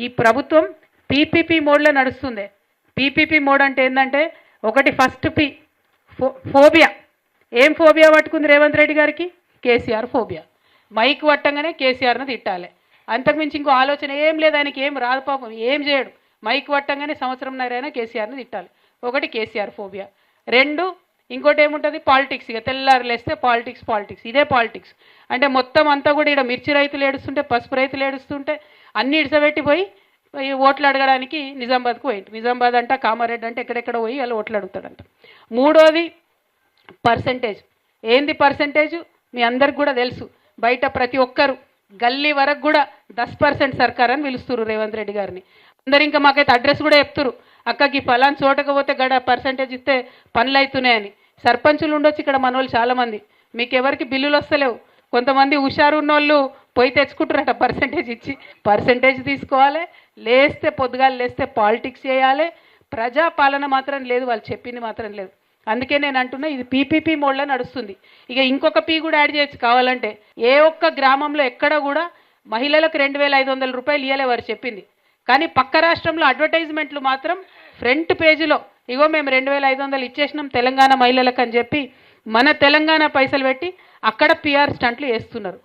ఈ ప్రభుత్వం పీపీపీ మోడ్లో నడుస్తుంది. పీపీపీ మోడ్ అంటే ఏంటంటే ఒకటి ఫస్ట్ పి ఫోబియా. ఏం ఫోబియా పట్టుకుంది రేవంత్ రెడ్డి గారికి? కేసీఆర్ ఫోబియా. మైక్ పట్టంగానే కేసీఆర్ను తిట్టాలి, అంతకుమించి ఇంకో ఆలోచన ఏం లేదు ఆయనకి. ఏం రాదు పాపం, ఏం చేయడు. మైక్ పట్టంగానే సంవత్సరంన్నరైనా కేసీఆర్ను తిట్టాలి. ఒకటి కేసీఆర్ ఫోబియా. రెండు, ఇంకోటి ఏముంటుంది? పాలిటిక్స్. ఇక తెల్లారులేస్తే పాలిటిక్స్ ఇదే పాలిటిక్స్. అంటే మొత్తం అంతా కూడా ఇక్కడ మిర్చి రైతులు ఏడుస్తుంటే, పసుపు రైతులు ఏడుస్తుంటే అన్నీ ఇడిసబెట్టిపోయి ఓట్లు అడగడానికి నిజామాబాద్కు పోయింది. నిజామాబాద్ అంట, కామారెడ్డి అంటే ఎక్కడెక్కడ పోయి వాళ్ళు ఓట్లు అడుగుతాడంట. మూడోది పర్సంటేజ్. ఏంది పర్సంటేజ్? మీ అందరికి కూడా తెలుసు. బయట ప్రతి ఒక్కరు గల్లీ వరకు కూడా 10% సర్కార్ అని పిలుస్తున్నారు రేవంత్ రెడ్డి గారిని. అందరు ఇంకా మాకైతే అడ్రస్ కూడా చెప్తురు, అక్కకి ఫలాన్ చోటకపోతే గడ పర్సంటేజ్ ఇస్తే పనులు అవుతున్నాయని. సర్పంచులు ఉండొచ్చు ఇక్కడ మనోళ్ళు చాలామంది. మీకు ఎవరికి బిల్లులు వస్తలేవు. కొంతమంది హుషారు ఉన్నోళ్ళు పోయి తెచ్చుకుంటారట పర్సంటేజ్ ఇచ్చి. పర్సంటేజ్ తీసుకోవాలి, లేస్తే పొద్దుగాలు లేస్తే పాలిటిక్స్ చేయాలి. ప్రజాపాలన మాత్రం లేదు, వాళ్ళు చెప్పింది మాత్రం లేదు. అందుకే నేను అంటున్నా ఇది పీపీపీ మోడ్లో నడుస్తుంది. ఇక ఇంకొక పీ కూడా యాడ్ చేయొచ్చు కావాలంటే. ఏ ఒక్క గ్రామంలో ఎక్కడ కూడా మహిళలకు 2500 రూపాయలు ఇవ్వలే వారు చెప్పింది. కానీ పక్క రాష్ట్రంలో అడ్వర్టైజ్మెంట్లు మాత్రం ఫ్రంట్ పేజీలో ఇగో మేము 2500 ఇచ్చేసినాం తెలంగాణ మహిళలకు అని చెప్పి మన తెలంగాణ పైసలు పెట్టి అక్కడ పిఆర్ స్టంట్లు వేస్తున్నారు.